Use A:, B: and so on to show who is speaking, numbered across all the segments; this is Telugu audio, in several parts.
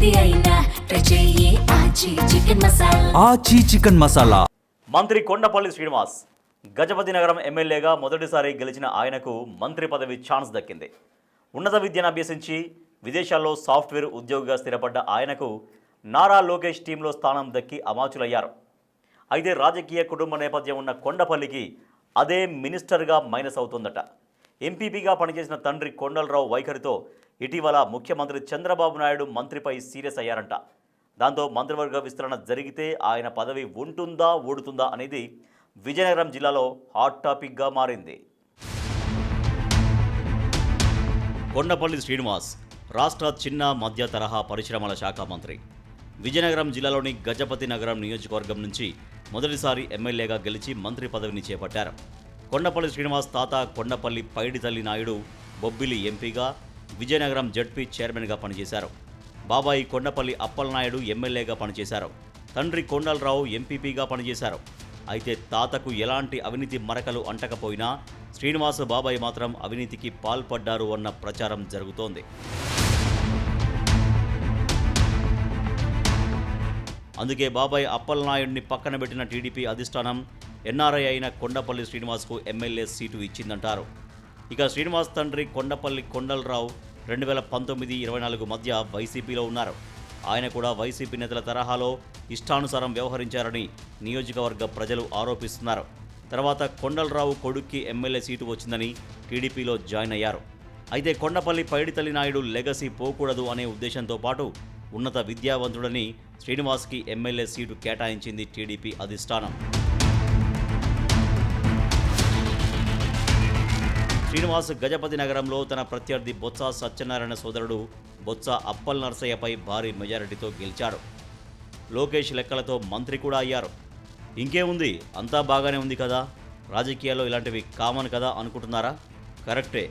A: ఏది అయినా ట్రై చెయ్యి ఆచి చికెన్ మసాలా.
B: ఆచి చికెన్ మసాలా.
C: మంత్రి కొండపల్లి శ్రీనివాస్ గజపతి నగరం ఎమ్మెల్యేగా మొదటిసారి గెలిచిన ఆయనకు మంత్రి పదవి ఛాన్స్ దక్కింది. ఉన్నత విద్యను అభ్యసించి విదేశాల్లో సాఫ్ట్వేర్ ఉద్యోగిగా స్థిరపడ్డ ఆయనకు నారా లోకేష్ టీంలో స్థానం దక్కి అమాచులయ్యారు. అయితే రాజకీయ కుటుంబ నేపథ్యం ఉన్న కొండపల్లికి అదే మినిస్టర్గా మైనస్ అవుతుందట. ఎంపీపీగా పనిచేసిన తండ్రి కొండలరావు వైఖరితో ఇటీవల ముఖ్యమంత్రి చంద్రబాబు నాయుడు మంత్రిపై సీరియస్ అయ్యారంట. దాంతో మంత్రివర్గ విస్తరణ జరిగితే ఆయన పదవి ఉంటుందా ఊడుతుందా అనేది విజయనగరం జిల్లాలో హాట్ టాపిక్గా మారింది. కొండపల్లి శ్రీనివాస్ రాష్ట్ర చిన్న మధ్య తరహా పరిశ్రమల శాఖ మంత్రి. విజయనగరం జిల్లాలోని గజపతి నగరం నియోజకవర్గం నుంచి మొదటిసారి ఎమ్మెల్యేగా గెలిచి మంత్రి పదవిని చేపట్టారు. కొండపల్లి శ్రీనివాస్ తాత కొండపల్లి పైడితల్లి నాయుడు బొబ్బిలి ఎంపీగా, విజయనగరం జడ్పీ చైర్మన్గా పనిచేశారు. బాబాయి కొండపల్లి అప్పలనాయుడు ఎమ్మెల్యేగా పనిచేశారు. తండ్రి కొండలరావు ఎంపీపీగా పనిచేశారు. అయితే తాతకు ఎలాంటి అవినీతి మరకలు అంటకపోయినా శ్రీనివాస్ బాబాయి మాత్రం అవినీతికి పాల్పడ్డారు అన్న ప్రచారం జరుగుతోంది. అందుకే బాబాయ్ అప్పలనాయుడిని పక్కన పెట్టిన టీడీపీ అధిష్టానం ఎన్ఆర్ఐ అయిన కొండపల్లి శ్రీనివాస్కు ఎమ్మెల్యే సీటు ఇచ్చిందంటారు. ఇక శ్రీనివాస్ తండ్రి కొండపల్లి కొండలరావు 2019-24 మధ్య వైసీపీలో ఉన్నారు. ఆయన కూడా వైసీపీ నేతల తరహాలో ఇష్టానుసారం వ్యవహరించారని నియోజకవర్గ ప్రజలు ఆరోపిస్తున్నారు. తర్వాత కొండలరావు కొడుక్కి ఎమ్మెల్యే సీటు వచ్చిందని టీడీపీలో జాయిన్ అయ్యారు. అయితే కొండపల్లి పైడితల్లి నాయుడు లెగసీ పోకూడదు అనే ఉద్దేశంతో పాటు ఉన్నత విద్యావంతుడని శ్రీనివాస్కి ఎమ్మెల్యే సీటు కేటాయించింది టీడీపీ అధిష్టానం. శ్రీనివాస్ గజపతి నగరంలో తన ప్రత్యర్థి బొత్స సత్యనారాయణ సోదరుడు బొత్స అప్పల్ నర్సయ్యపై భారీ మెజారిటీతో గెలిచాడు. లోకేష్ లెక్కలతో మంత్రి కూడా అయ్యారు. ఇంకేముంది, అంతా బాగానే ఉంది కదా, రాజకీయాల్లో ఇలాంటివి కామన్ కదా అనుకుంటున్నారా? కరెక్టే.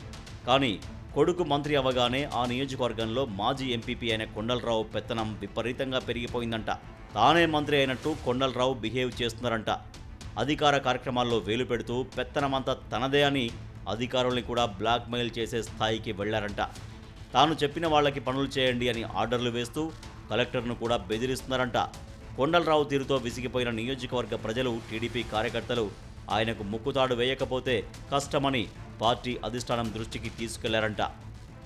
C: కానీ కొడుకు మంత్రి అవ్వగానే ఆ నియోజకవర్గంలో మాజీ ఎంపీపీ అయిన కొండలరావు పెత్తనం విపరీతంగా పెరిగిపోయిందంట. తానే మంత్రి అయినట్టు కొండలరావు బిహేవ్ చేస్తున్నారంట. అధికార కార్యక్రమాల్లో వేలు పెడుతూ పెత్తనమంతా తనదే అని అధికారుల్ని కూడా బ్లాక్మెయిల్ చేసే స్థాయికి వెళ్లారంట. తాను చెప్పిన వాళ్ళకి పనులు చేయండి అని ఆర్డర్లు వేస్తూ కలెక్టర్ను కూడా బెదిరిస్తున్నారంట. కొండలరావు తీరుతో విసిగిపోయిన నియోజకవర్గ ప్రజలు, టీడీపీ కార్యకర్తలు ఆయనకు ముక్కుతాడు వేయకపోతే కష్టమని పార్టీ అధిష్టానం దృష్టికి తీసుకెళ్లారంట.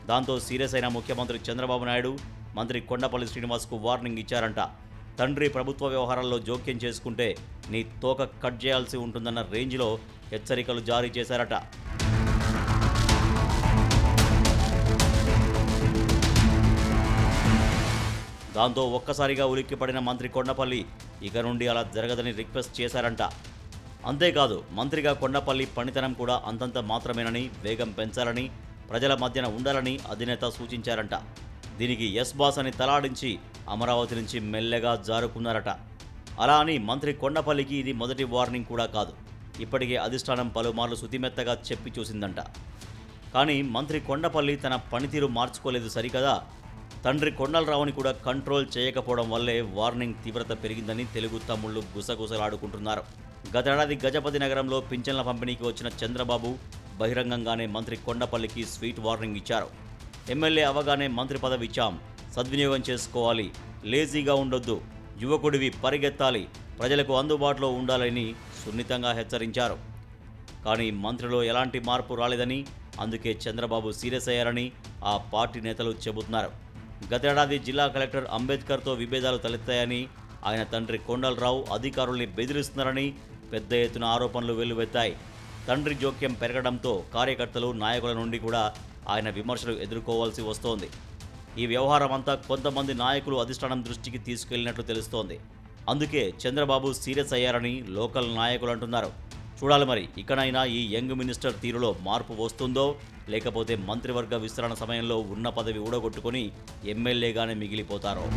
C: దాంతో సీరియస్ అయిన ముఖ్యమంత్రి చంద్రబాబు నాయుడు మంత్రి కొండపల్లి శ్రీనివాస్కు వార్నింగ్ ఇచ్చారంట. తండ్రి ప్రభుత్వ వ్యవహారాల్లో జోక్యం చేసుకుంటే నీ తోక కట్ చేయాల్సి ఉంటుందన్న రేంజ్లో హెచ్చరికలు జారీ చేశారట. దాంతో ఒక్కసారిగా ఉలిక్కిపడిన మంత్రి కొండపల్లి ఇక నుండి అలా జరగదని రిక్వెస్ట్ చేశారంట. అంతేకాదు, మంత్రిగా కొండపల్లి పనితనం కూడా అంతంత మాత్రమేనని, వేగం పెంచాలని, ప్రజల మధ్యన ఉండాలని అధినేత సూచించారంట. దీనికి ఎస్ బాస్ అని తలాడించి అమరావతి నుంచి మెల్లగా జారుకున్నారట. అలా అని మంత్రి కొండపల్లికి ఇది మొదటి వార్నింగ్ కూడా కాదు. ఇప్పటికే అధిష్టానం పలుమార్లు శుతిమెత్తగా చెప్పి చూసిందంట. కానీ మంత్రి కొండపల్లి తన పనితీరు మార్చుకోలేదు సరికదా. తండ్రి కొండలరావుని కూడా కంట్రోల్ చేయకపోవడం వల్లే వార్నింగ్ తీవ్రత పెరిగిందని తెలుగు తమ్ముళ్లు గుసగుసలాడుకుంటున్నారు. గతేడాది గజపతి నగరంలో పింఛన్ల పంపిణీకి వచ్చిన చంద్రబాబు బహిరంగంగానే మంత్రి కొండపల్లికి స్వీట్ వార్నింగ్ ఇచ్చారు. ఎమ్మెల్యే అవగానే మంత్రి పదవి ఇచ్చాం, సద్వినియోగం చేసుకోవాలి, లేజీగా ఉండొద్దు, యువకుడివి పరిగెత్తాలి, ప్రజలకు అందుబాటులో ఉండాలని సున్నితంగా హెచ్చరించారు. కానీ మంత్రిలో ఎలాంటి మార్పు రాలేదని, అందుకే చంద్రబాబు సీరియస్ అయ్యారని ఆ పార్టీ నేతలు చెబుతున్నారు. గతేడాది జిల్లా కలెక్టర్ అంబేద్కర్తో విభేదాలు తలెత్తాయని, ఆయన తండ్రి కొండలరావు అధికారుల్ని బెదిరిస్తున్నారని పెద్ద ఎత్తున ఆరోపణలు వెల్లువెత్తాయి. తండ్రి జోక్యం పెరగడంతో కార్యకర్తలు, నాయకుల నుండి కూడా ఆయన విమర్శలు ఎదుర్కోవాల్సి వస్తోంది. ఈ వ్యవహారం అంతా కొంతమంది నాయకులు అధిష్టానం దృష్టికి తీసుకెళ్లినట్లు తెలుస్తోంది. అందుకే చంద్రబాబు సీరియస్ అయ్యారని లోకల్ నాయకులు అంటున్నారు. చూడాలి మరి ఇకనైనా ఈ యంగ్ మినిస్టర్ తీరులో మార్పు వస్తుందో, లేకపోతే మంత్రివర్గ విస్తరణ సమయంలో ఉన్న పదవి ఊడగొట్టుకొని ఎమ్మెల్యేగానే మిగిలిపోతారో.